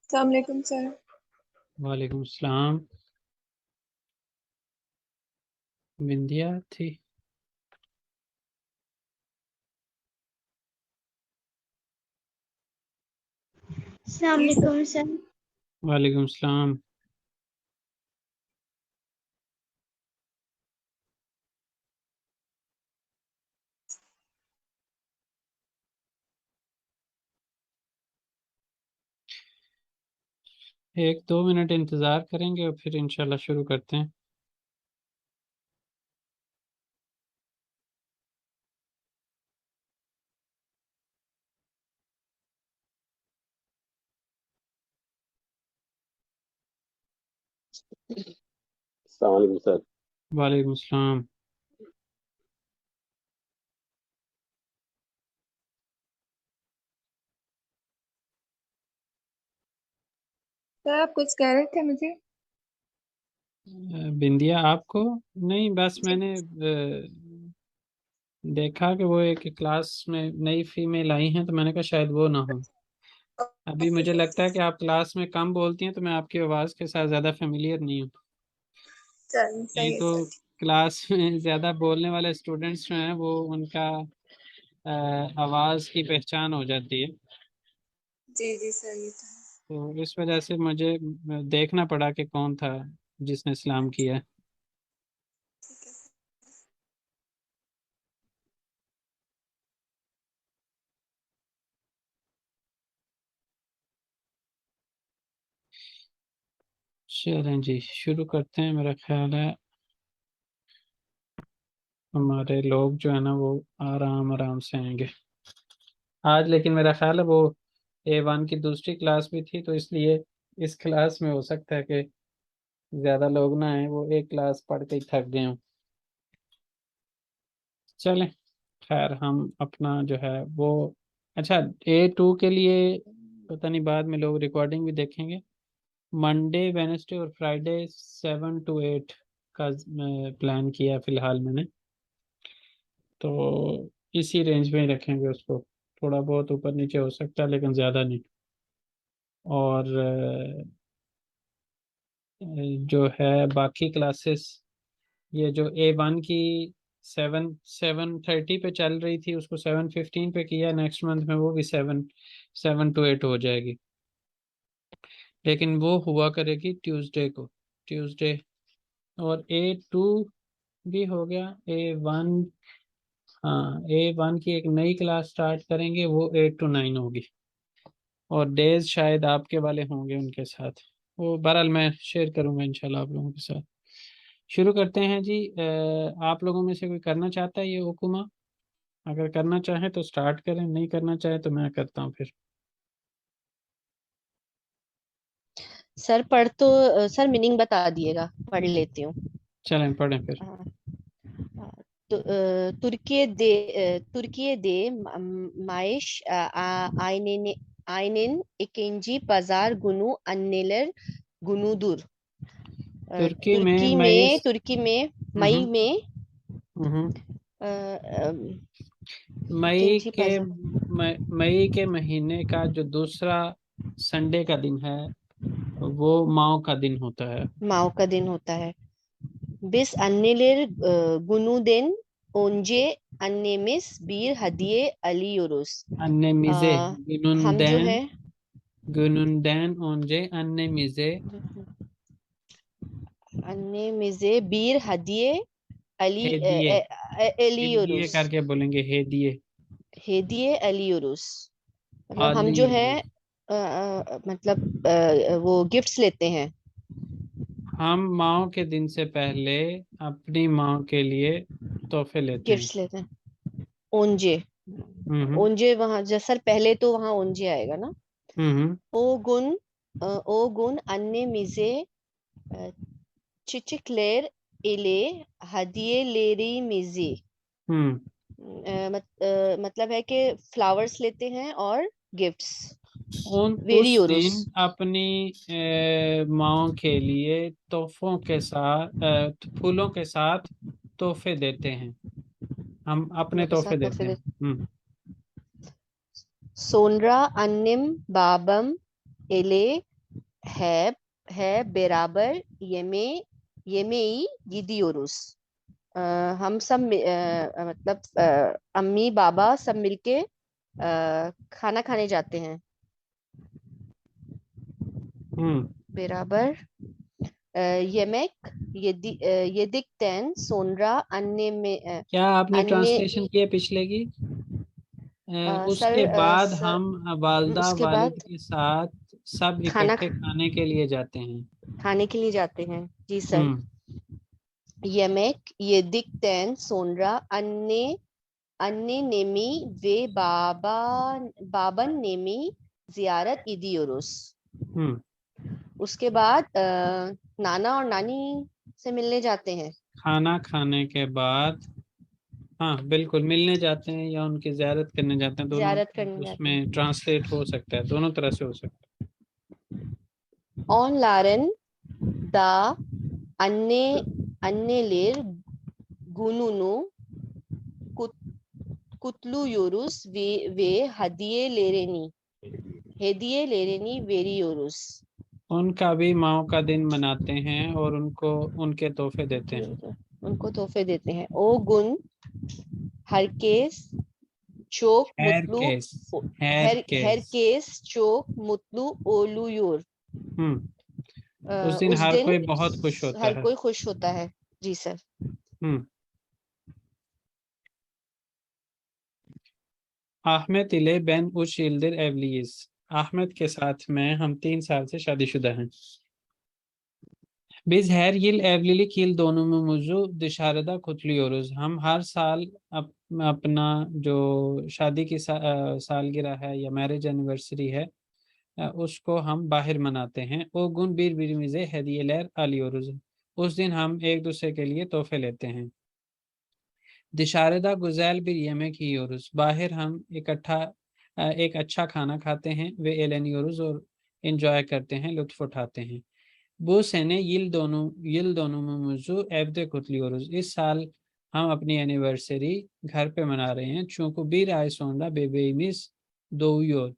अस्सलाम वालेकुम सर। वालेकुम सलाम। बिंदिया थी। अस्सलाम वालेकुम सर। वालेकुम सलाम। एक दो मिनट इंतज़ार करेंगे और फिर इंशाल्लाह शुरू करते हैं। अस्सलाम वालेकुम सर। वालेकुम सलाम। सर आप कुछ कह रहे थे मुझे? बिंदिया आपको नहीं, बस जी। मैंने देखा कि वो एक क्लास में नई फीमेल आई हैं, तो मैंने कहा शायद वो ना हो। अभी मुझे लगता है कि आप क्लास में कम बोलती हैं, तो मैं आपकी आवाज़ के साथ ज़्यादा फेमिलियर नहीं हूँ। चल नहीं सही है तो सर। क्लास में ज़्यादा बोलने वाले स्टूडेंट्स जो हैं वो उनका आवाज़ की पहचान हो जाती है। जी जी सर, ये तो है। तो इस वजह से मुझे देखना पड़ा कि कौन था जिसने इस्लाम किया है। ठीक है सर। चलें जी, शुरू करते हैं। मेरा ख्याल है हमारे लोग जो है ना वो आराम आराम से आएंगे आज, लेकिन मेरा ख्याल है वो A1 की दूसरी क्लास भी थी, तो इसलिए इस क्लास में हो सकता है कि ज़्यादा लोग ना आए, वो एक क्लास पढ़ के ही थक गए हों। चलें, खैर हम अपना जो है वो, अच्छा, A2 के लिए पता नहीं बाद में लोग रिकॉर्डिंग भी देखेंगे। मंडे वेनेसडे और फ्राइडे 7 to 8 का प्लान किया फिलहाल मैंने, तो इसी रेंज में ही रखेंगे उसको। थोड़ा बहुत ऊपर नीचे हो सकता है लेकिन ज़्यादा नहीं। और जो है बाकी क्लासेस, ये जो A1 की 7:30 पे चल रही थी, उसको 7:15 पे किया। नेक्स्ट मंथ में वो भी 7 to 8 हो जाएगी, लेकिन वो हुआ करेगी ट्यूसडे को, ट्यूसडे। और A2 भी हो गया। A1, हाँ, A1 की एक नई क्लास स्टार्ट करेंगे, वो 8 to 9 होगी। और डेज शायद आपके वाले होंगे उनके साथ, वो बहरहाल मैं शेयर करूंगा इंशाल्लाह आप लोगों के साथ। शुरू करते हैं जी। आप लोगों में से कोई करना चाहता है ये हुक्मा? अगर करना चाहे तो स्टार्ट करें, नहीं करना चाहे तो मैं करता हूँ फिर। सर पढ़ तो सर मीनिंग बता दिएगा, पढ़ लेती हूँ। चलें pढ़ें फिर। Türkiye'de maaş aynen ikinci pazar günü anneler günüdür. तुर्की में मई। तुर्की में मई हम्म। में हम्म। अ, अ, मई इकिंची के पज़ार मई के महीने का जो दूसरा संडे का दिन है, वो माओ का दिन होता है। माओ का दिन होता है। Biz anneler günüden önce annemiz bir hediye alıyoruz. अन्नेमिज़े, हम जो गुनुंदैन, है गुनुंदैन ओंजे अन्नेमिज़े। annemize bir hediye हेदिये, हेदिये alıyoruz. करके बोलेंगे, हेदिये। Hediye alıyoruz. मतलब हम जो है आलियूज, मतलब वो गिफ्ट्स लेते हैं। हम माओ के दिन से पहले अपनी माओ के लिए तोहफे लेते हैं। गिफ्ट्स लेते हैं। ओंजे हम्म। ओंजे वहां जैसे पहले तो वहां ओंजे आएगा ना। हम्म। O gün o gün annemize e, çiçekler ile hediyelerimizi हम्म। मतलब है कि फ्लावर्स लेते हैं और गिफ्ट्स उस वेरियोरस। दिन अपनी माओ के लिए तोहफों के साथ, फूलों के साथ तोहफे देते हैं। हम फूलों अपने के तोहफे साथ देते तोहफे हैं। देते। Sonra annem babam ile है beraber yemeği gidiyoruz. हम सब मतलब अम्मी बाबा सब मिलके खाना खाने जाते हैं. Beraber yemek yedikten sonra क्या आपने anne ट्रांसलेशन किया पिछले की? सर उसके बाद सर हम वालदा उसके वालिद बाद के साथ सब खाना इकट्ठे खाने के लिए जाते हैं. खाने के लिए जाते हैं. जी सर. हम्म Yemek yedikten sonra annemi ve babaannemi ziyaret ediyoruz. हम्म उसके बाद नाना और नानी से मिलने जाते हैं. खाना खाने के बाद, हाँ बिल्कुल, मिलने जाते हैं या उनकी ज़ियारत करने जाते हैं, दोनों जियारत करने जाते हैं. उसमें ट्रांसलेट हो सकता है, दोनों तरह से हो सकता Onların da anneler gününü kutluyoruz ve hediyelerini veriyoruz. है. उनका भी माओ का दिन मनाते हैं और उनको उनके तोहफे देते हैं. उनको तोहफे देते हैं. O gün herkes çok mutlu herkes çok mutlu oluyor. उस दिन उस हर दिन कोई बहुत खुश होता हर है. कोई खुश होता है. जी सर. अहमद इले बेन उच यिल्dir evliyiz. अहमद के साथ में हम 3 साल से शादीशुदा हैं. Biz her yıl evlilik yıl dönümümüzü dışarıda kutluyoruz. हम हर साल अपना जो शादी की सालगिरह है या मैरिज एनिवर्सरी है, उसको हम बाहर मनाते हैं. O gün birbirimize hediyeler alıyoruz. उस दिन हम एक दूसरे के लिए तोहफे लेते हैं. Dışarıda güzel bir yemek yiyoruz. बाहर हम इकट्ठा एक अच्छा खाना खाते हैं ve eğleniyoruz और enjoy करते हैं, लुत्फ उठाते हैं. Bu sene yıl dönümümüzü evde kutluyoruz. इस साल हम अपनी एनिवर्सरी घर पे मना रहे हैं, çünkü bir ay sonra bebeğimiz doğuyor.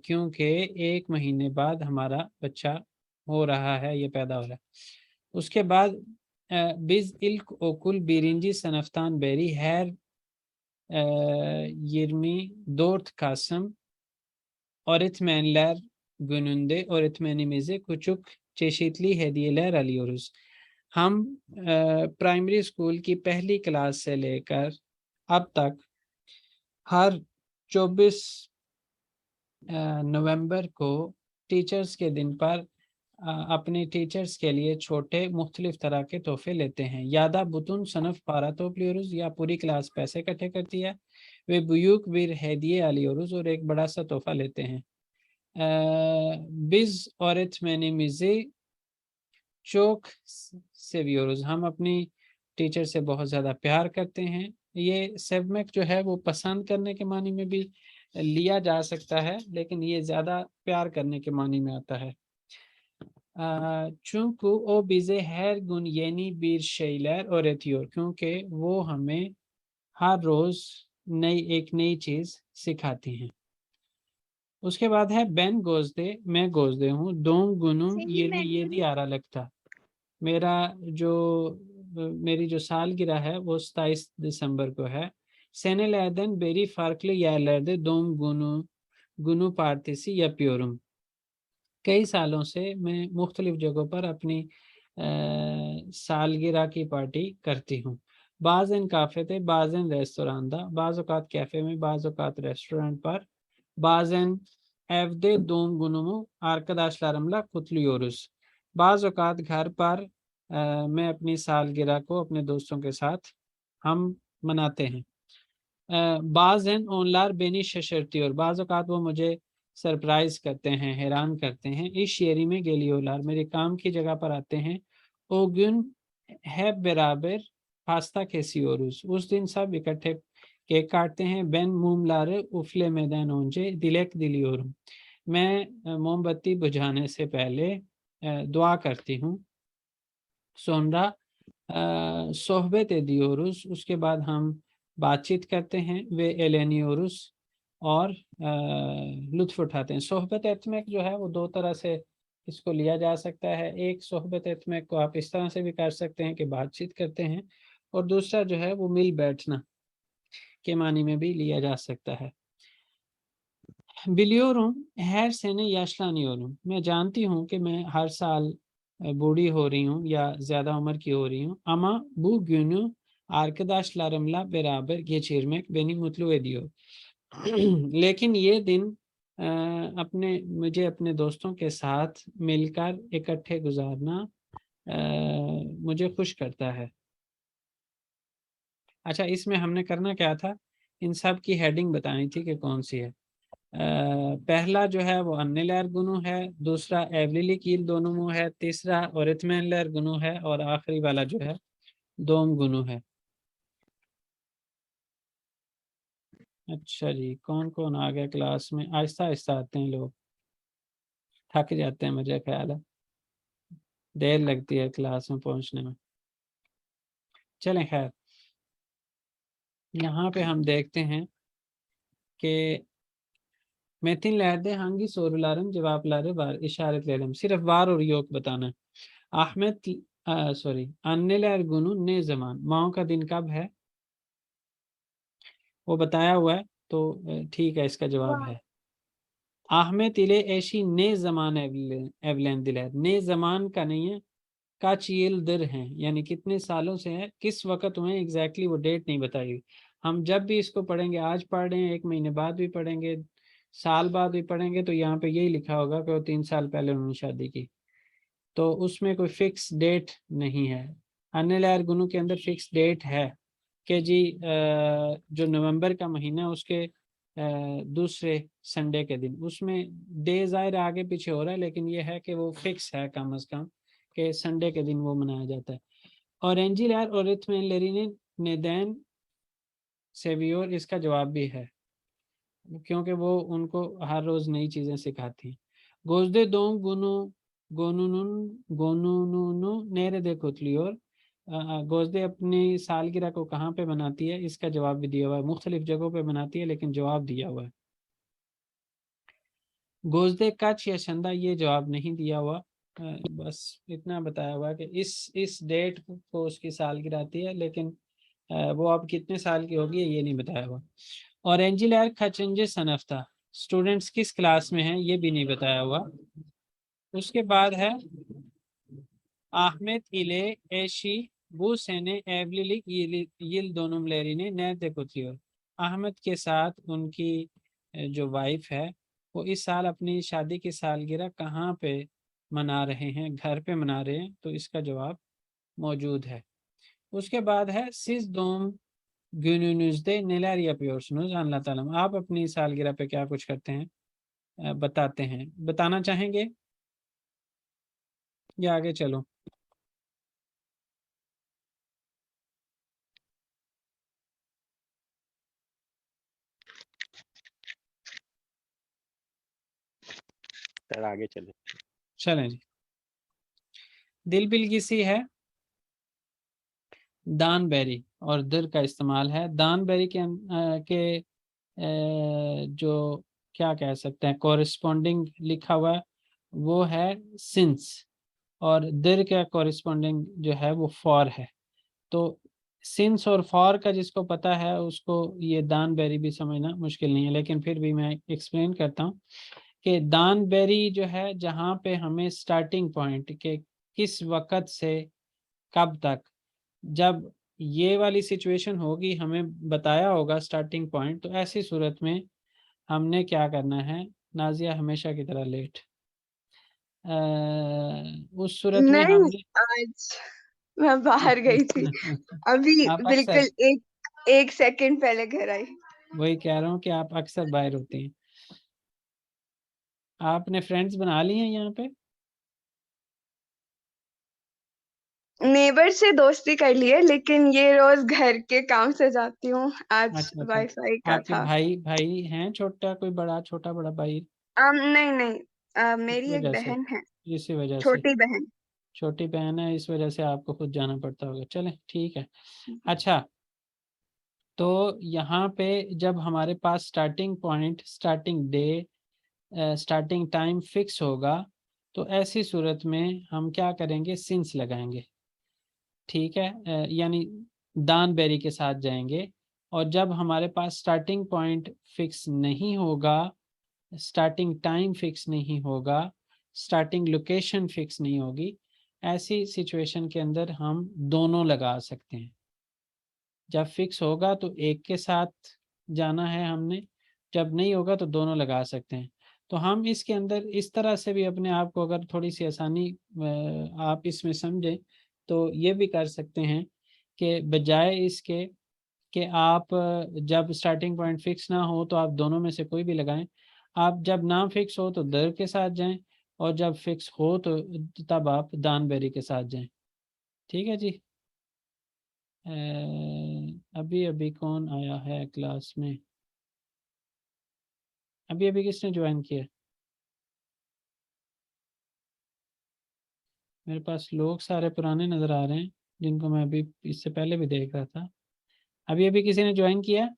क्योंकि एक महीने बाद हमारा बच्चा हो रहा है, ये पैदा हो रहा है. उसके बाद biz ilk okul 1. sınıftan beri her 24 Kasım öğretmenler gününde öğretmenimize küçük çeşitli hediyeler alıyoruz. हम प्राइमरी स्कूल की पहली क्लास से लेकर अब तक हर 24 नवंबर को टीचर्स के दिन पर अपने टीचर्स के लिए छोटे मुख्तलिफ तरह के तोहफे लेते हैं. यादा बुतुन सनफ पारा तोपलियोरुज, या पूरी क्लास पैसे इकट्ठे करती है. वे बुयूक वीर हेदिये आलियोरुज, और एक बड़ा सा तोहफा लेते हैं. biz öğretmenimizi çok seviyoruz. हम अपनी टीचर से बहुत ज़्यादा प्यार करते हैं. ये सेवमेक जो है वो पसंद करने के मानी में भी लिया जा सकता है, लेकिन ये ज़्यादा प्यार करने के मानी में आता है. çünkü o bize her gün yeni bir şeyler öğretiyor. क्योंकि वो हमें हर रोज़ एक नई चीज़ सिखाती हैं. उसके बाद है बेन गोजदे, मैं गोजदे हूँ. दोंग गुनुम ये दी आरा लगता. मेरी जो सालगिरह है वो 27 दिसंबर को है. Senelerden beri farklı yerlerde doğum günü partisi yapıyorum. कई सालों से मैं मुख्तलिफ जगहों पर अपनी सालगिरह की पार्टी करती हूँ. बाज़न काफ़े बाज़न रेस्तोरांदा, बाज़ औक़ात कैफ़े में, बाज़ औक़ात रेस्टोरेंट पर, bazen evde doğum günümü arkadaşlarımla kutluyoruz. बाज़ औक़ात घर पर मैं अपनी सालगिरह को अपने दोस्तों के साथ हम मनाते हैं. बाज़न onlar beni şaşırtıyor, बाज़ औक़ात वो मुझे सरप्राइज करते हैं, हैरान करते हैं. इस शेरी में geliyorlar, मेरे काम की जगह पर आते हैं. O gün hep beraber pasta kesiyoruz. उस दिन सब इकट्ठे केक काटते हैं. Ben mumları üflemeden önce dilek diliyorum. मैं मोमबत्ती बुझाने से पहले दुआ करती हूँ. sonra sohbet ediyoruz, उसके बाद हम बातचीत करते हैं. वे eğleniyoruz और लुत्फ उठाते हैं. सोहबत एतमेक जो है वो दो तरह से इसको लिया जा सकता है। एक सोहबत इत्मे को आप इस तरह से भी कर सकते हैं कि बातचीत करते हैं, और दूसरा जो है वो मिल बैठना के मानी में भी लिया जा सकता है। बिलियोरूम हर सेने याशलानियोरूम, मैं जानती हूँ कि मैं हर साल बूढ़ी हो रही हूँ या ज़्यादा उम्र की हो रही हूँ। अमा bu günü arkadaşlarımla beraber geçirmek beni mutlu ediyor। लेकिन ये दिन मुझे अपने दोस्तों के साथ मिलकर इकट्ठे गुजारना मुझे खुश करता है। अच्छा, इसमें हमने करना क्या था, इन सब की हेडिंग बतानी थी कि कौन सी है। पहला जो है वो अन्नेलर गुनु है, दूसरा एवलिलिक यील दोनों है, तीसरा ओरिथमेनलर गुनु है, और आखिरी वाला जो है दोम गुनु है। अच्छा जी, कौन कौन आ गया क्लास में? आहिस्ता आहिस्ता आते हैं लोग, थक जाते हैं, मुझे ख्याल है देर लगती है क्लास में पहुंचने में। चलें खैर, यहाँ पे हम देखते हैं कि metinlerde hangi soruların cevapları var işaretleyelim. Sırf var और yok बताना है। Ahmet सॉरी, अन्नेलर गुनु ने जमान, माओ का दिन कब है वो बताया हुआ है, तो ठीक है, इसका जवाब है। आहमेद इले ऐशी ने जमान एवलेन दिलैर, ने जमान का नहीं है, का चील दर हैं, यानी कितने सालों से है, किस वक्त हुए एग्जैक्टली वो डेट नहीं बताई हुई। हम जब भी इसको पढ़ेंगे, आज पढ़ रहे हैं, 1 महीने बाद भी पढ़ेंगे, साल बाद भी पढ़ेंगे, तो यहाँ पे यही लिखा होगा कि वो 3 साल पहले उन्होंने शादी की, तो उसमें कोई फिक्स डेट नहीं है। अन्य गुनु के अंदर फिक्स डेट है कि जी जो नवंबर का महीना है उसके दूसरे संडे के दिन, उसमें डे ज़ाहिर आगे पीछे हो रहा है, लेकिन ये है कि वो फिक्स है कम अज़ कम कि संडे के दिन वो मनाया जाता है। और एंजिलर और रिथमेन लेरिने नेदैन सेवियोर, इसका जवाब भी है क्योंकि वो उनको हर रोज़ नई चीज़ें सिखाती हैं। गोजदे दोम गुनु गोनुनुन गोनुनुनु नेरे दे कुतलियोर, गोजदे अपनी सालगिरह को कहाँ पे बनाती है, इसका जवाब भी दिया हुआ है। मुख्तलिफ जगहों पे बनाती है, लेकिन जवाब दिया हुआ है। गोजदे कच या शंदा, ये जवाब नहीं दिया हुआ, बस इतना बताया हुआ है कि इस डेट को उसकी सालगिरह आती है, लेकिन वो अब कितने साल की होगी ये नहीं बताया हुआ। और एंजिलर खचंजे सनफ्ता, स्टूडेंट्स किस क्लास में हैं ये भी नहीं बताया हुआ। उसके बाद है ahmet ile eşi bu sene evlilik yıl dönümlerini nerede kutluyor? Ahmad के साथ उनकी जो वाइफ है वो इस साल अपनी शादी की सालगिरह कहाँ पे मना रहे हैं, घर पे मना रहे हैं, तो इसका जवाब मौजूद है। उसके बाद है siz doğum gününüzde neler yapıyorsunuz anlatalım, आप अपनी सालगिरह पे क्या कुछ करते हैं, बताते हैं, बताना चाहेंगे या आगे चलो? सर आगे चले। चलें जी। दिल बिलगिसी है, दान बेरी और दिर का इस्तेमाल है। दान बेरी के जो क्या कह सकते हैं कॉरिस्पॉन्डिंग लिखा हुआ है वो है सिंस, और दिर का कॉरिस्पॉन्डिंग जो है वो फॉर है। तो सिंस और फॉर का जिसको पता है उसको ये दान बेरी भी समझना मुश्किल नहीं है, लेकिन फिर भी मैं एक्सप्लेन करता हूँ कि दान बेरी जो है जहाँ पे हमें स्टार्टिंग पॉइंट के किस वक़्त से कब तक, जब ये वाली सिचुएशन होगी हमें बताया होगा स्टार्टिंग पॉइंट, तो ऐसी सूरत में हमने क्या करना है, नाजिया हमेशा की तरह लेट, उस सूरत में नहीं, हमने आज मैं बाहर गई थी, अभी आप अक्सर, बिल्कुल एक सेकंड पहले घर आई। वही कह रहा हूँ कि आप अक्सर बाहर होती हैं। आपने फ्रेंड्स बना लिए हैं यहाँ पे? नेबर से दोस्ती कर ली है, लेकिन ये रोज घर के काम से जाती हूँ, आज अच्छा अच्छा, वाईफाई का आपके था। भाई भाई हैं छोटा, कोई बड़ा, छोटा बड़ा भाई? नहीं नहीं, इस मेरी एक वजह से, बहन है, इसी वजह से छोटी बहन। छोटी बहन है, इस वजह से आपको खुद जाना पड़ता होगा। चलें ठीक है। अच्छा, तो यहाँ पे जब हमारे पास starting point, starting day, starting time fix होगा, तो ऐसी सूरत में हम क्या करेंगे, सिंस लगाएंगे, ठीक है, यानी दान बेरी के साथ जाएंगे। और जब हमारे पास स्टार्टिंग पॉइंट फिक्स नहीं होगा, स्टार्टिंग टाइम फिक्स नहीं होगा, स्टार्टिंग लोकेशन फिक्स नहीं होगी, ऐसी सिचुएशन के अंदर हम दोनों लगा सकते हैं। जब फिक्स होगा तो एक के साथ जाना है हमने, जब नहीं होगा तो दोनों लगा सकते हैं। तो हम इसके अंदर इस तरह से भी अपने आप को, अगर थोड़ी सी आसानी आप इसमें समझें, तो ये भी कर सकते हैं कि बजाय इसके कि आप जब स्टार्टिंग पॉइंट फिक्स ना हो तो आप दोनों में से कोई भी लगाएं, आप जब ना फिक्स हो तो दर के साथ जाएं, और जब फिक्स हो तो तब आप दान बेरी के साथ जाएं। ठीक है जी। अभी अभी कौन आया है क्लास में? अभी अभी किसने ज्वाइन किया? मेरे पास लोग सारे पुराने नज़र आ रहे हैं जिनको मैं अभी इससे पहले भी देख रहा था। अभी अभी किसी ने ज्वाइन किया?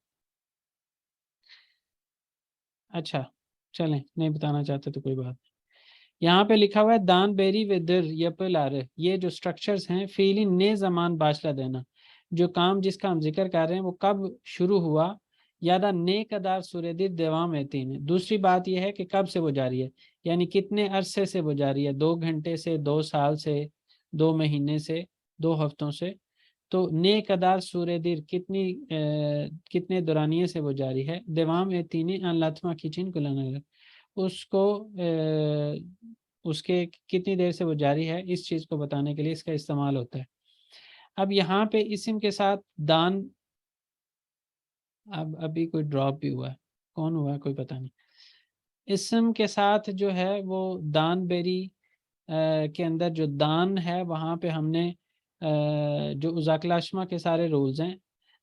अच्छा, चलें, नहीं बताना चाहते तो कोई बात नहीं। यहाँ पे लिखा हुआ है दान बेरी वेदर यपलार, ये जो स्ट्रक्चर्स हैं, फीली ने जमान बाशला देना, जो काम जिसका हम जिक्र कर रहे हैं वो कब शुरू हुआ, यादा ने कदार सूर्यदित देवाम एतीन है। दूसरी बात यह है कि कब से वो जारी है, यानी कितने अरसे से वो जारी है, 2 घंटे से, 2 साल से, 2 महीने से, 2 हफ्तों से। तो ने कदार सूर्यदिर कितने दौरानिये से वो जारी है, देवाम एतीन अनलात्मा खिचिन कुलाना, उसको उसके कितनी देर से वो जारी है, इस चीज़ को बताने के लिए इसका इस्तेमाल होता है। अब यहाँ पे इस्म के साथ दान, अब अभी कोई ड्रॉप भी हुआ है, कौन हुआ है कोई पता नहीं। इस्म के साथ जो है वो दान बेरी के अंदर जो दान है वहाँ पे हमने जो उजाकलाशमा के सारे रूल्स हैं,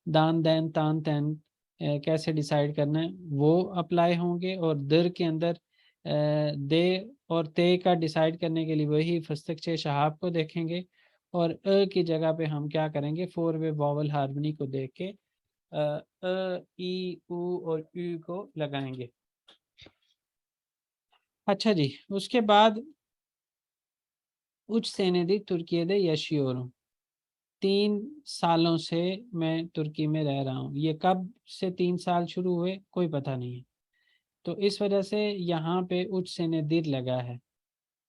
दान दैन तान तैन कैसे डिसाइड करना है वो अप्लाई होंगे, और दर के अंदर दे और ते का डिसाइड करने के लिए वही फस्तक शहाब को देखेंगे, और की जगह पे हम क्या करेंगे, 4 वे वॉवल हार्मनी को देख के ई ऊ और यू को लगाएंगे। अच्छा जी, उसके बाद उच सेनेदी तुर्की दे यशियोर, 3 सालों से मैं तुर्की में रह रहा हूँ। ये कब से 3 साल शुरू हुए कोई पता नहीं है, तो इस वजह से यहाँ पे उच सेनेदिर लगा है।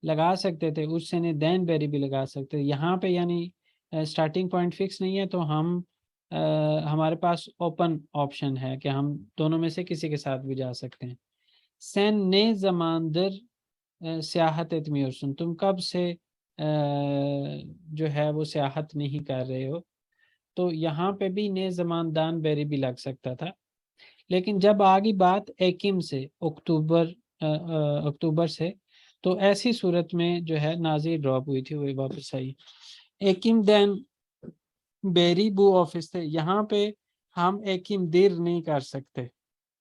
लगा सकते थे उच सेने दैन बेरी भी लगा सकते थे यहाँ पे, यानी स्टार्टिंग पॉइंट फिक्स नहीं है तो हम हमारे पास ओपन ऑप्शन है कि हम दोनों में से किसी के साथ भी जा सकते हैं। सेन ने जमानदर सियाहत सुन, तुम कब से जो है वो सियाहत नहीं कर रहे हो, तो यहाँ पे भी ने जमानदान बेरी भी लग सकता था। लेकिन जब आ गई बात एकिम से, अक्टूबर से, तो ऐसी सूरत में जो है नाजी ड्रॉप हुई थी, वही वापस आई। एकिम दैन बेरी बू ऑफिस थे, यहाँ पे हम एकिम देर नहीं कर सकते,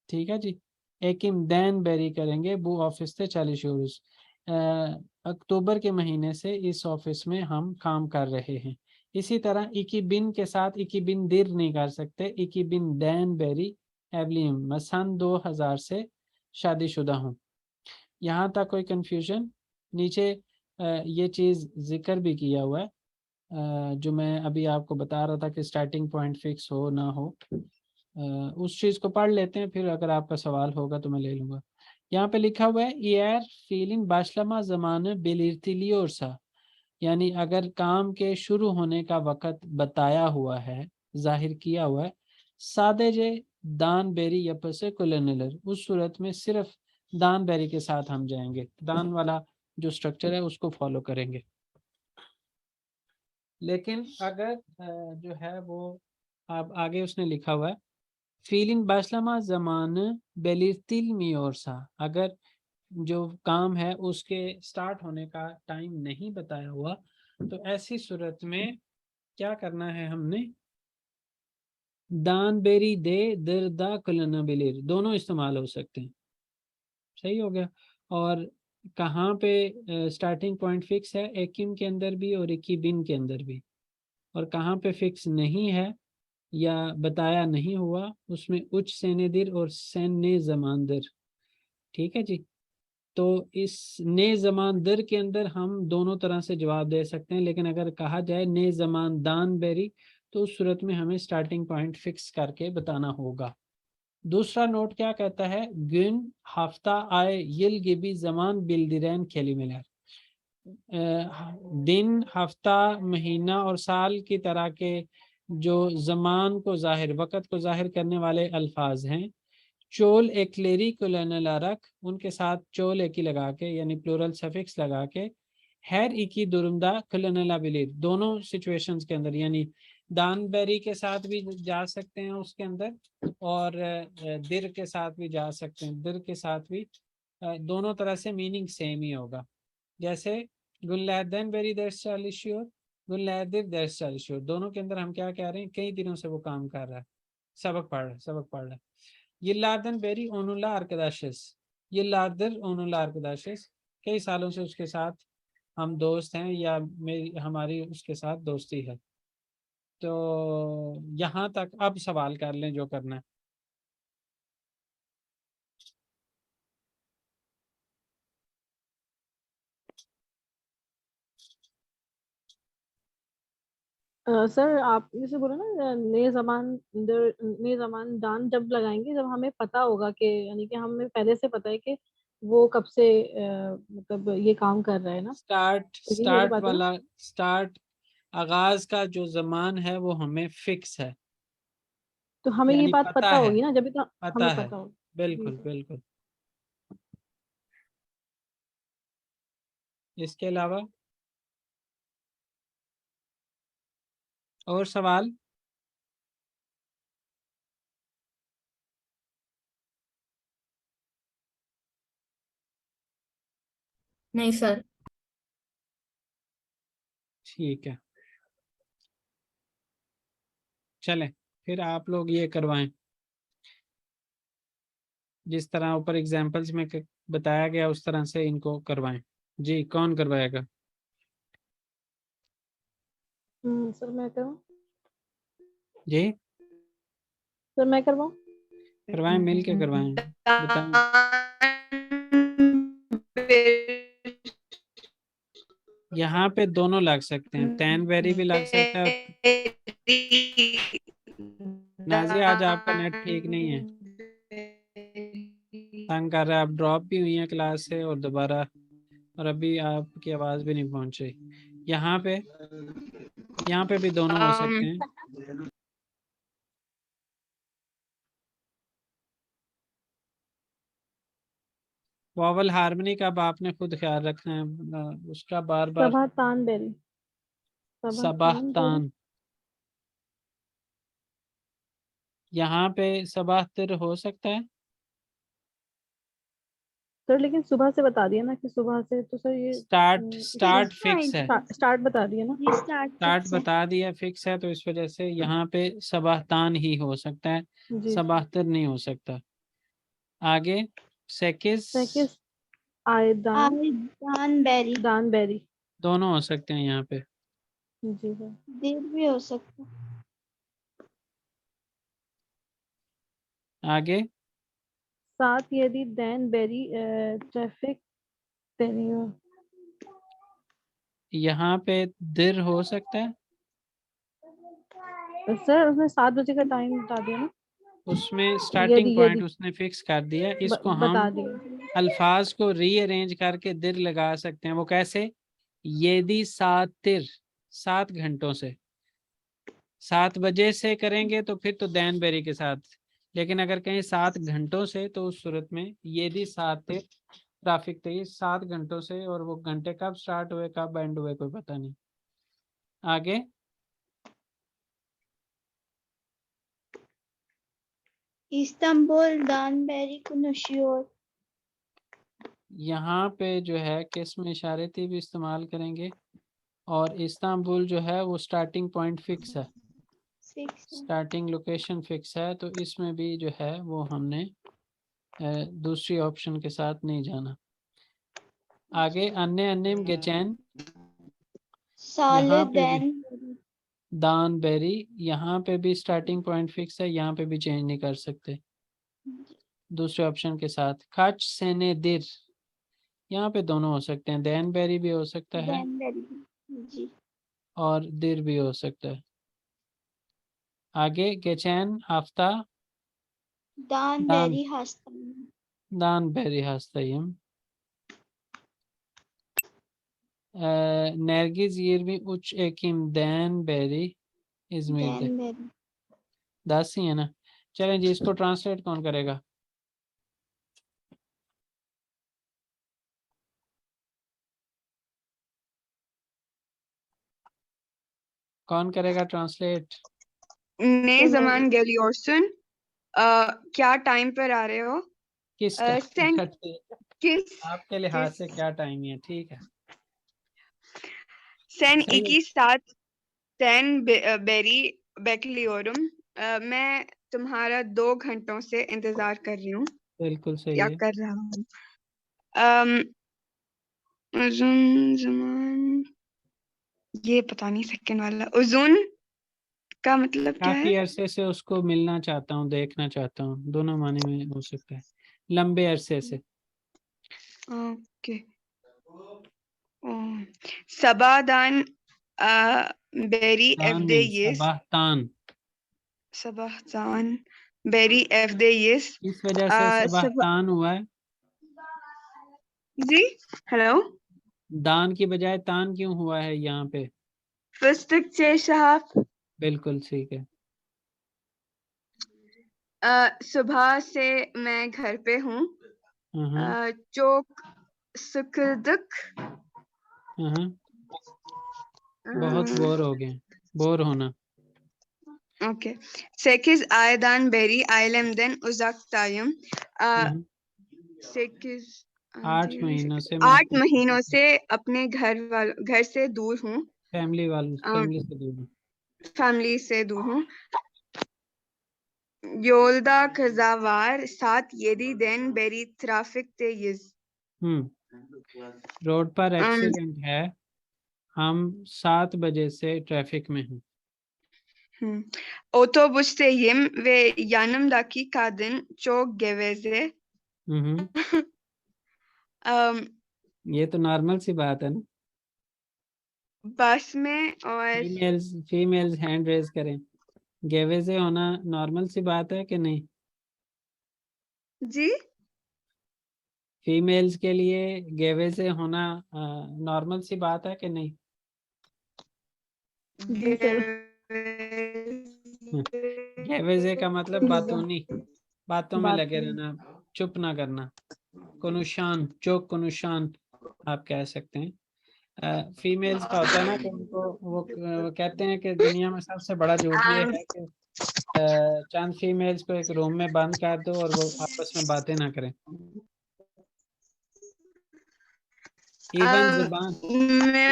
ठीक है जी। एकिम दैन बेरी करेंगे, बू ऑफिस थे 40 यूरोस। अक्टूबर के महीने से इस ऑफिस में हम काम कर रहे हैं। इसी तरह इकी बिन के साथ इकी बिन देर नहीं कर सकते, इकी बिन दैन बेरी एवलियम, मैं सन 2000 से शादीशुदा हूँ। यहाँ तक कोई कंफ्यूजन? नीचे ये चीज़ जिक्र भी किया हुआ है, जो मैं अभी आपको बता रहा था कि स्टार्टिंग पॉइंट फिक्स हो ना हो, उस चीज़ को पढ़ लेते हैं, फिर अगर आपका सवाल होगा तो मैं ले लूँगा। यहाँ पे लिखा हुआ है ईयर फीलिंग बाशलमा ज़माने बेलिरतिलियोर सा, यानी अगर काम के शुरू होने का वक़्त बताया हुआ है, जाहिर किया हुआ है, सादे जे दान बेरी यप से कुलनलर, उस सूरत में सिर्फ दान बेरी के साथ हम जाएंगे, दान वाला जो स्ट्रक्चर है उसको फॉलो करेंगे। लेकिन अगर जो है वो अब आगे उसने लिखा हुआ है फीलिंग बाशलमा जमान बेलिरतिल मियोरसा, अगर जो काम है उसके स्टार्ट होने का टाइम नहीं बताया हुआ, तो ऐसी सूरत में क्या करना है हमने, दान बेरी दे दर्दा कुलना बिलिर दोनों इस्तेमाल हो सकते हैं। सही हो गया। और कहाँ पे स्टार्टिंग पॉइंट फिक्स है, एकिम के अंदर भी और इक्की बिन के अंदर भी, और कहाँ पे फिक्स नहीं है या बताया नहीं हुआ, उसमें उच्च सेनेदिर और सैन्य जमानदर। ठीक है जी। तो इस ने जमान दर के अंदर हम दोनों तरह से जवाब दे सकते हैं, लेकिन अगर कहा जाए ने जमान दान बेरी तो उस सूरत में हमें स्टार्टिंग पॉइंट फिक्स करके बताना होगा। दूसरा नोट क्या कहता है, गुन हफ्ता आए यिल गिबी जमान बिल्दिरैन खेली दिन, हफ्ता, महीना और साल की तरह के जो जमान को जाहिर, वक़्त को जाहिर करने वाले अल्फाज हैं। चोल एक्लेरी कुलनलारक, उनके साथ चोल एकी लगा के यानी प्लूरल सफिक्स लगा के, हैर इकी दुरुमदा कुलनला बिलिर, दोनों सिचुएशंस के अंदर यानी दानबेरी के साथ भी जा सकते हैं उसके अंदर और दिर के साथ भी जा सकते हैं, दिर के साथ भी, दोनों तरह से मीनिंग सेम ही होगा। जैसे गुल्लादन बेरी दर्श चालिश्योर, गुल्लादिर दर्श चालिश्योर, दोनों के अंदर हम क्या कह रहे हैं, कई दिनों से वो काम कर रहा है, सबक पढ़ रहा है। यिल्लार्दन बेरी ओनुला आर्कदाशिस, यिल्लार्दर ओनुला आर्कदाशिस, कई सालों से उसके साथ हम दोस्त हैं या हमारी उसके साथ दोस्ती है। तो यहाँ तक अब सवाल कर लें जो करना है। सर आप जैसे बोला ना नए जमान दान जब लगाएंगे जब हमें पता होगा कि यानी कि हमें पहले से पता है कि वो कब से मतलब ये काम कर रहा है ना, तो यही वाली स्टार्ट बात है ना। वाला, स्टार्ट आगाज का जो जमान है वो हमें फिक्स है, तो हमें ये यानी बात पता पता है, होगी ना, जब भी तो पता हमें है, पता होगा। जी बिल्कुल सर। बिल्कुल। इसके अलावा और सवाल? नहीं सर। ठीक है, चलें फिर आप लोग ये करवाएं जिस तरह ऊपर एग्जाम्पल्स में बताया गया उस तरह से इनको करवाएं। जी, कौन करवाएगा? सर मैं करूँ? जी सर मैं करवाऊँ? करवाएं, मिल के करवाएं, बताएं। यहाँ पे दोनों लग सकते हैं, तैन वेरी भी लग सकता है। नाजिया आज आपका नेट ठीक नहीं है, तंग कर रहा है, आप ड्रॉप भी हुई हैं क्लास से और दोबारा, और अभी आपकी आवाज भी नहीं पहुंच रही। यहाँ पे भी दोनों हो सकते हैं। वॉवल हार्मनी का अब आपने खुद ख्याल रखना है, उसका बार बार। सभा तान बेरी, सभा तान बेरी। सबाहतान, यहाँ पे सबाहतर हो सकता है। सर लेकिन सुबह से बता दिया ना कि सुबह से, तो सर ये स्टार्ट फिक्स है, स्टार्ट बता दिया ना। स्टार्ट बता दिया फिक्स है, तो इस वजह से यहाँ पे सबाहतान ही हो सकता है, जी। सबाहतर नहीं हो सकता। आगे सेकिस, सेकिस आयदान दान बेरी दान बेरी। दोनों हो सकते हैं यहाँ पे। जी सर। देर भी हो सकता। आगे साथ यदि दैन बेरी ट्रैफिक तेनियो। यहाँ पे दिर हो सकता है, सर उसने 7 बजे का टाइम बता दिया ना। उसमें स्टार्टिंग यदि पॉइंट यदि उसने फिक्स कर दिया। इसको हम बता दिया। अल्फाज को रीअरेंज करके दिर लगा सकते हैं। वो कैसे? यदि सातिर, 7 घंटों से, 7 बजे से करेंगे तो फिर तो दैन बेरी के साथ, लेकिन अगर कहें 7 घंटों से तो उस सूरत में यदि सातिर ट्रैफिक थी 7 घंटों से, और वो घंटे कब स्टार्ट हुए कब एंड हुए कोई पता नहीं। आगे इस्तांबुल दान बेरी कुनशियोर। यहाँ पे जो है किस में इशारती भी इस्तेमाल करेंगे, और इस्तांबुल जो है वो स्टार्टिंग पॉइंट फिक्स है, स्टार्टिंग लोकेशन फिक्स है, तो इसमें भी जो है वो हमने दूसरी ऑप्शन के साथ नहीं जाना। आगे अन्य अन्य गेचैन, साले यहाँ पे भी दैन दान बेरी, यहाँ पे भी स्टार्टिंग पॉइंट फिक्स है, यहाँ पे भी चेंज नहीं कर सकते दूसरे ऑप्शन के साथ। खच सेने दिर, यहाँ पे दोनों हो सकते हैं, दैन बेरी भी हो सकता है दैनबेरी जी। और दिर भी हो सकता है। आगे गेचैन आफ्ता दानबेरी हस्तम दान बेरी hastayım. Nergiz 23 Ekim'den beri İzmir'de। दैनबेरी 10 ही है ना। चलें जी, इसको ट्रांसलेट कौन करेगा? कौन करेगा ट्रांसलेट? ने चलो। जमान गलियोर्सन, क्या टाइम पर आ रहे हो? किस सेंट टाइम? किस आपके लिहाज से क्या टाइम है? ठीक है, सेन सही है, इकी साथ दैन बेरी बेकलियोरम, मैं तुम्हारा 2 घंटों से इंतजार कर रही हूँ बिल्कुल सही या है। कर रहा हूँ। अम, उजुन जमान, ये पता नहीं सेकंड वाला उजुन का मतलब क्या काफी है? अरसे से उसको मिलना चाहता हूँ, देखना चाहता हूँ, दोनों माने में हो सकता है। लंबे अरसे से। ओके। सबादान बेरी तान एफदे नहीं, यिस, सबाह तान। सबाहतान बेरी एफदे यिस, इस वजह से सबाह सब तान हुआ है। जी। हेलो, दान की बजाय तान क्यों हुआ है यहाँ पे? फस्तक चे शहाब, बिल्कुल ठीक है। सुबह से मैं घर पे हूँ। हाँ चोक सुखदुख, हाँ, बहुत बोर हो गए, बोर होना। Okay. 8 aydan beri ailemden uzaktayım. हम्म, 8 8 महीनों से मैं 8 महीनों से अपने घर से दूर हूँ, फैमिली से दूर हूँ। फैमिली से दूर हूँ। Yolda kaza var. Saat 7'den beri trafikteyiz. Road पर Um, एक्सीडेंट है, हम 7 बजे से ट्रैफिक में हैं। Otobüsteyim ve yanımdaki kadın çok geveze. हम्म, Um, ये तो नॉर्मल सी बात है ना। बस में और फीमेल्स हैंड रेज करें। गेवेजे होना नॉर्मल सी बात है कि नहीं? जी, फीमेल्स के लिए गेवेजे होना नॉर्मल सी बात है कि नहीं? जी सर। गेवेजे का मतलब बातूनी, बातों में बात लगे रहना, चुप ना करना। कुनुशान, चोक कुनुशान आप कह सकते हैं। फीमेल्स का होता है ना कि उनको वो कहते हैं कि दुनिया में सबसे बड़ा झूठ ये है कि चंद फीमेल्स को एक रूम में बंद कर दो और वो आपस में बातें ना करें। इवन जुबान,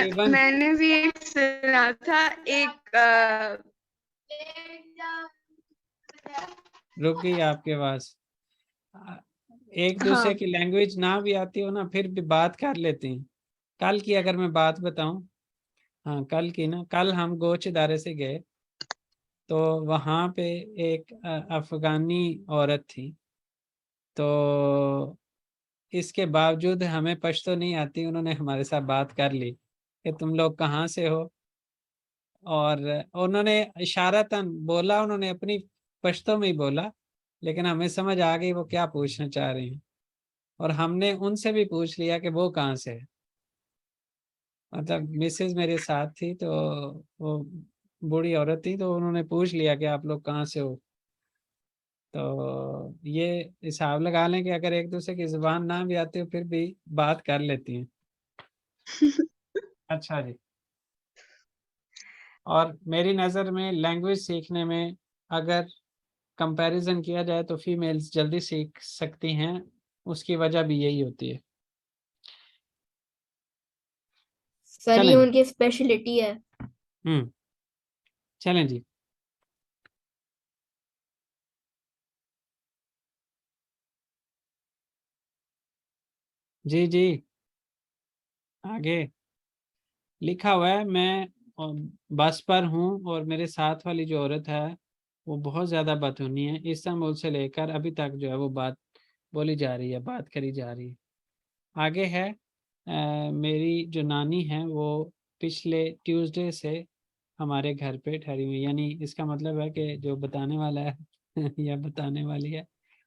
इवन मैंने भी एक सुना था, एक रुक गई आपके पास। एक दूसरे हाँ की लैंग्वेज ना भी आती हो ना, फिर भी बात कर लेती हैं। कल की अगर मैं बात बताऊं, हाँ कल की ना, कल हम गोच इदारे से गए तो वहाँ पे एक अफगानी औरत थी। तो इसके बावजूद हमें पश्तो नहीं आती, उन्होंने हमारे साथ बात कर ली कि तुम लोग कहाँ से हो, और उन्होंने इशारतन बोला, उन्होंने अपनी पश्तो में ही बोला, लेकिन हमें समझ आ गई वो क्या पूछना चाह रही हैं। और हमने उनसे भी पूछ लिया कि वो कहाँ से है। मतलब मिसेज मेरे साथ थी, तो वो बूढ़ी औरत थी, तो उन्होंने पूछ लिया कि आप लोग कहाँ से हो। तो ये हिसाब लगा लें कि अगर एक दूसरे की जुबान ना भी आती हो फिर भी बात कर लेती हैं। अच्छा जी। और मेरी नज़र में लैंग्वेज सीखने में अगर कंपैरिजन किया जाए तो फीमेल्स जल्दी सीख सकती हैं, उसकी वजह भी यही होती है। सर ये चलें उनकी स्पेशलिटी है। चलें जी। जी जी, आगे लिखा हुआ है, मैं बस पर हूँ और मेरे साथ वाली जो औरत है वो बहुत ज़्यादा बदतूनी है। इस्तांबुल से लेकर अभी तक जो है वो बात बोली जा रही है, बात करी जा रही है। आगे है मेरी जो नानी है वो पिछले ट्यूसडे से हमारे घर पे ठहरी हुई, यानी इसका मतलब है कि जो बताने वाला है या बताने वाली है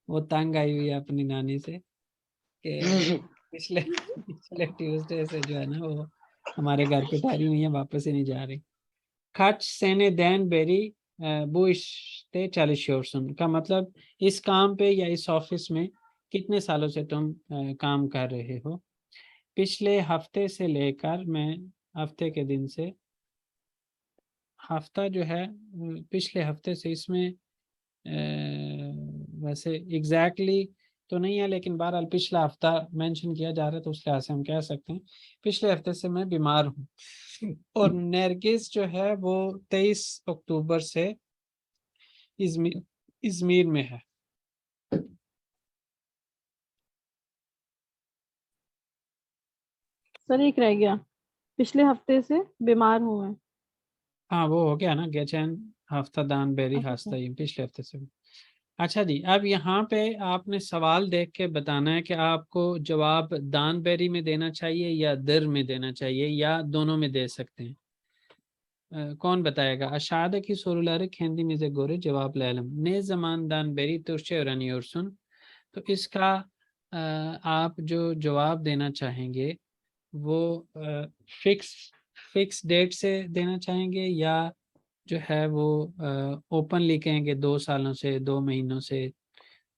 वो तंग आई हुई है अपनी नानी से कि पिछले पिछले ट्यूसडे से जो है ना वो हमारे घर पे ठहरी हुई है, वापस ही नहीं जा रही। Kaç seneden beri bu işte çalışıyorsun का मतलब इस काम पे या इस ऑफिस में कितने सालों से तुम काम कर रहे हो। पिछले हफ्ते से लेकर, मैं हफ्ते के दिन से, हफ्ता जो है पिछले हफ्ते से, इसमें वैसे एग्जैक्टली तो नहीं है लेकिन बहरहाल पिछला हफ्ता मेंशन किया जा रहा है तो उस लिहाज से हम कह सकते हैं पिछले हफ्ते से मैं बीमार हूँ। और नरगिस जो है वो 23 अक्टूबर से इजमीर में है। सर एक रह गया, पिछले हफ्ते से बीमार हूँ मैं। हाँ वो हो गया ना, गेचन हफ्ता दान बेरी अच्छा, हास्ता, ये पिछले हफ्ते से। अच्छा जी, अब यहाँ पे आपने सवाल देख के बताना है कि आपको जवाब दान बेरी में देना चाहिए या दर में देना चाहिए या दोनों में दे सकते हैं। कौन बताएगा? अशाद की सोरुलारे खेंदी मिजे गोरे जवाब लैलम ने जमान दान बेरी तुर्शे रनी और सुन। तो इसका आप जो जवाब देना चाहेंगे वो फिक्स डेट से देना चाहेंगे या जो है वो ओपन लिखेंगे 2 सालों से, 2 महीनों से,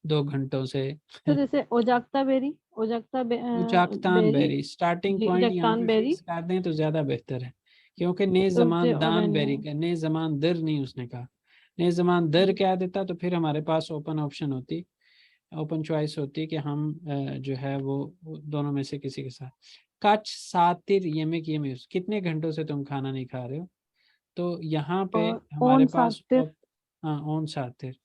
2 घंटों से। तो जैसे ओजाक्ता बेरी, उजाक्तान बेरी, बेरी स्टार्टिंग जी पॉइंट यहाँ उजाक्तान पे बेरी, फिक्स कर दें तो ज्यादा बेहतर है, क्योंकि ने तुर्जे जमान दान ओरनिया। बेरी का, ने जमान दर नहीं उसने कहा, ने जमान दर क्या देता तो फिर हमारे पास ओपन ऑप्शन होती, ओपन चॉइस होती कि हम जो है वो दोनों में से किसी के साथ। कच सातिर येमेक येमेस, कितने घंटों से तुम खाना नहीं खा रहे हो। तो यहाँ पे और हमारे ओन पास सातिर, हाँ ओन सातिर।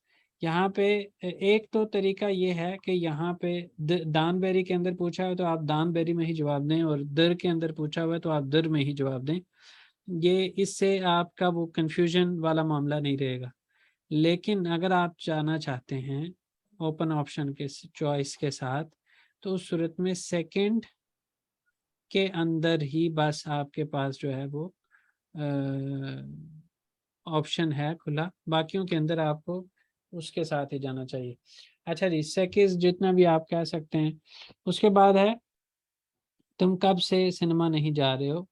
यहाँ पे एक तो तरीका ये है कि यहाँ पे दान बेरी के अंदर पूछा है तो आप दान बेरी में ही जवाब दें, और दर के अंदर पूछा हुआ है तो आप दर में ही जवाब दें। ये इससे आपका वो कंफ्यूजन वाला मामला नहीं रहेगा। लेकिन अगर आप जाना चाहते हैं ओपन ऑप्शन के चॉइस के साथ तो उस सूरत में सेकंड के अंदर ही बस आपके पास जो है वो ऑप्शन है खुला, बाकियों के अंदर आपको उसके साथ ही जाना चाहिए। अच्छा जी, सेकिस जितना भी आप कह सकते हैं। उसके बाद है तुम कब से सिनेमा नहीं जा रहे हो।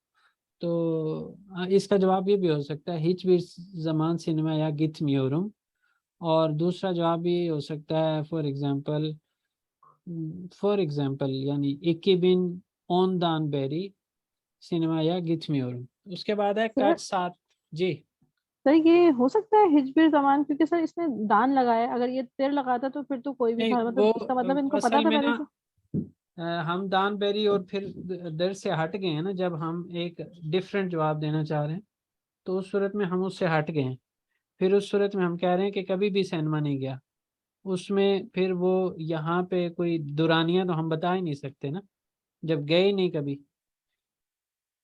तो इसका जवाब ये भी हो सकता है हिच भी जमान सिनेमा या गिथमियोरुम, और दूसरा जवाब भी हो सकता है फॉर एग्जांपल यानी इक्की बिन ऑन दान बेरी सिनेमा या गिथमियोरुम। उसके बाद है सर कट सात जी। सर ये हो सकता है हिजबिर जमान, क्योंकि सर इसने दान लगाया, अगर ये तिर लगाता तो फिर तो कोई भी नहीं था, वो मतलब इसका मतलब इनको पता असल था में पहले ना से। हम दान बेरी और फिर दर से हट गए हैं ना, जब हम एक डिफरेंट जवाब देना चाह रहे हैं तो उस सूरत में हम उससे हट गए हैं। फिर उस सूरत में हम कह रहे हैं कि कभी भी सिनेमा नहीं गया, उसमें फिर वो यहाँ पे कोई दुरानियां तो हम बता ही नहीं सकते ना, जब गए ही नहीं कभी।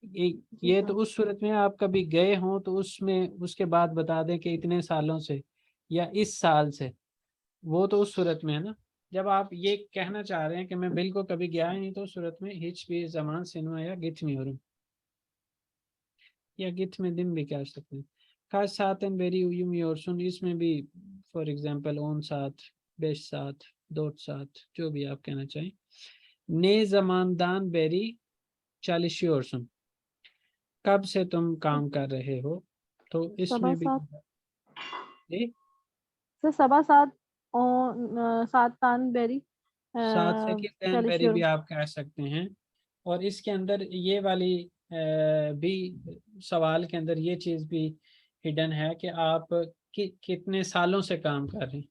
ये जी ये तो सर। उस सूरत में आप कभी गए हों तो उसमें उसके बाद बता दें कि इतने सालों से या इस साल से, वो तो उस सूरत में है ना। जब आप ये कहना चाह रहे हैं कि मैं बिल्कुल कभी गया ही नहीं तो उस सूरत में हिच भी जमान सिनेमा या गिथ में हो, या गिथ में दिन भी कह सकते हैं। खास साथ एंड वेरी यूमी और सुन, इसमें भी फॉर एग्जांपल ओन साथ, बेश साथ, दोट साथ, जो भी आप कहना चाहें। ने जमानदान बेरी 40 और सुन, कब से तुम काम कर रहे हो। तो सबा इसमें भी सात, जी, सर सबा सात, सात तान बेरी, साथ से कि दैन बेरी भी कैलिश्योर। आप कह सकते हैं। और इसके अंदर ये वाली भी सवाल के अंदर ये चीज़ भी हिडन है कि आप कितने सालों से काम कर रहे हैं,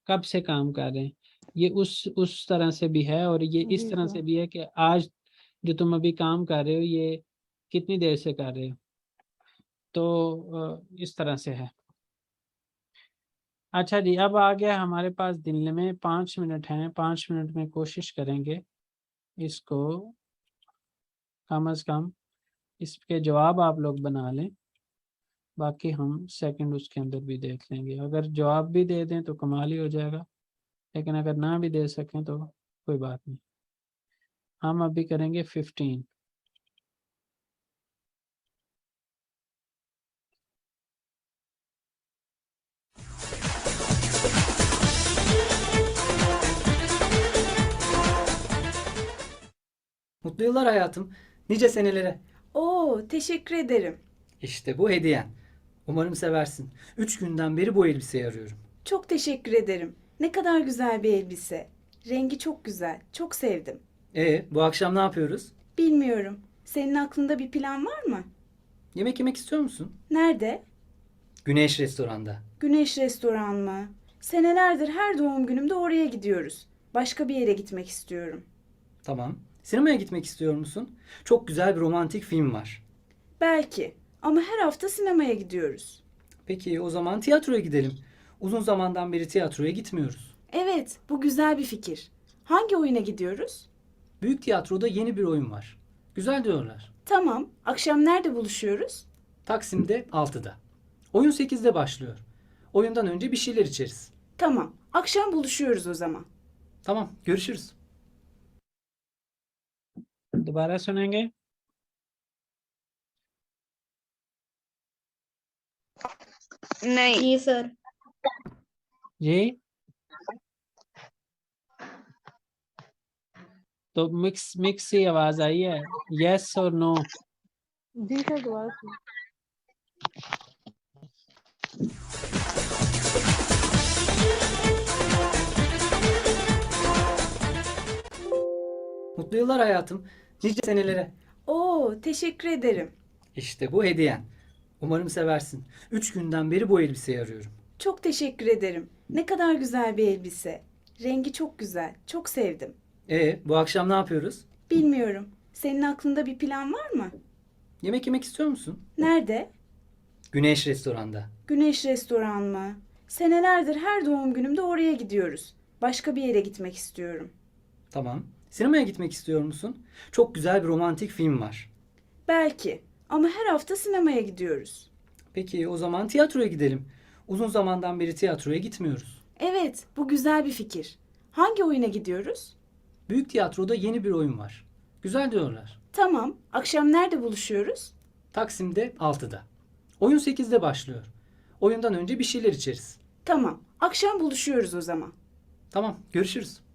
कब से काम कर रहे हैं। ये उस तरह से भी है और ये इस जी तरह सर। से भी है कि आज जो तुम अभी काम कर रहे हो ये कितनी देर से कर रहे हो। तो इस तरह से है। अच्छा जी, अब आ गया हमारे पास दिन में 5 मिनट हैं, 5 मिनट में कोशिश करेंगे इसको कम अज़ कम इसके जवाब आप लोग बना लें, बाकी हम सेकंड उसके अंदर भी देख लेंगे। अगर जवाब भी दे दें तो कमाल ही हो जाएगा, लेकिन अगर ना भी दे सकें तो कोई बात नहीं। हम अभी करेंगे 15। Mutlu yıllar hayatım. Nice senelere. Oo, teşekkür ederim. İşte bu hediyen. Umarım seversin. 3 günden beri bu elbiseyi arıyorum. Çok teşekkür ederim. Ne kadar güzel bir elbise. Rengi çok güzel. Çok sevdim. Bu akşam ne yapıyoruz? Bilmiyorum. Senin aklında bir plan var mı? Yemek yemek istiyor musun? Nerede? Güneş restoranda. Güneş restoran mı? Senelerdir her doğum günümde oraya gidiyoruz. Başka bir yere gitmek istiyorum. Tamam. Sinemaya gitmek istiyor musun? Çok güzel bir romantik film var. Belki. Ama her hafta sinemaya gidiyoruz. Peki o zaman tiyatroya gidelim. Uzun zamandan beri tiyatroya gitmiyoruz. Evet, bu güzel bir fikir. Hangi oyuna gidiyoruz? Büyük tiyatroda yeni bir oyun var. Güzel diyorlar. Tamam. Akşam nerede buluşuyoruz? Taksim'de 6'da. Oyun 8'de başlıyor. Oyundan önce bir şeyler içeriz. Tamam. Akşam buluşuyoruz o zaman. Tamam, görüşürüz. दोबारा सुनेंगे? नहीं। जी sir. जी, तो mix सी आवाज आई है, yes और no. जी sir दोबारा सुन। Mutlu yıllar hayatım. Nice senelere. Oo, teşekkür ederim. İşte bu hediyen. Umarım seversin. 3 günden beri bu elbiseyi arıyorum. Çok teşekkür ederim. Ne kadar güzel bir elbise. Rengi çok güzel. Çok sevdim. Bu akşam ne yapıyoruz? Bilmiyorum. Senin aklında bir plan var mı? Yemek yemek istiyor musun? Nerede? Güneş restoranda. Güneş restoran mı? Senelerdir her doğum günümde oraya gidiyoruz. Başka bir yere gitmek istiyorum. Tamam. Sinemaya gitmek istiyor musun? Çok güzel bir romantik film var. Belki. Ama her hafta sinemaya gidiyoruz. Peki o zaman tiyatroya gidelim. Uzun zamandan beri tiyatroya gitmiyoruz. Evet, bu güzel bir fikir. Hangi oyuna gidiyoruz? Büyük tiyatroda yeni bir oyun var. Güzel diyorlar. Tamam. Akşam nerede buluşuyoruz? Taksim'de 6'da. Oyun 8'de başlıyor. Oyundan önce bir şeyler içeriz. Tamam. Akşam buluşuyoruz o zaman. Tamam, görüşürüz.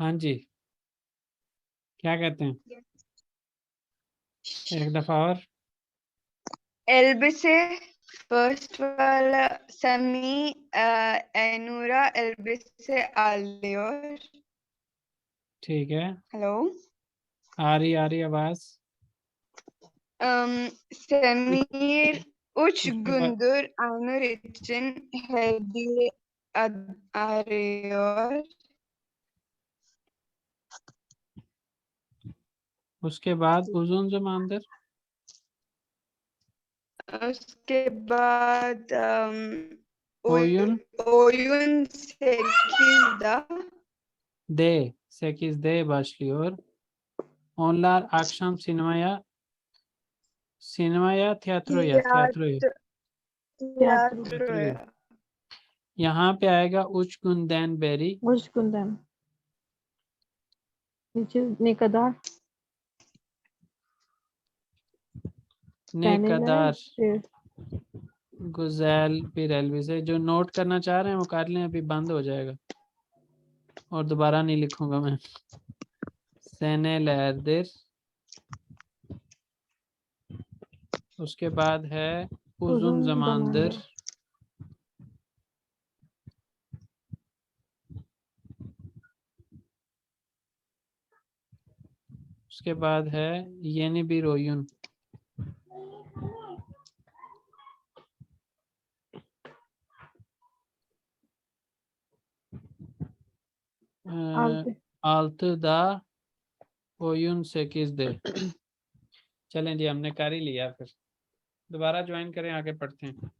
हाँ जी, क्या कहते हैं? एक दफा और। elbise first वाला समी एनूरा elbise alıyor. ठीक है, हेलो आ रही आवाज। Semir 3 उसके बाद gündür Aynur için hediye arıyor. उसके बाद uzun zamandır उसके बाद oyun oyun 8'da D 8'de başlıyor. Onlar akşam sinemaya tiyatroya tiyatroya. यहाँ पे आएगा उच गुंदैन बेरी। उस गुंदन नीचे ने kadar ने कदार फिर गुजैल फिर एलविसे। जो नोट करना चाह रहे हैं वो कर लें, अभी बंद हो जाएगा और दोबारा नहीं लिखूंगा मैं। सेनेलैर्दिर, उसके बाद है उजुन जमानदिर, उसके बाद है येनी भी रोयुन, altı da oyun 8'de। चलें जी, हमने कर ही लिया। फिर दोबारा ज्वाइन करें, आगे पढ़ते हैं।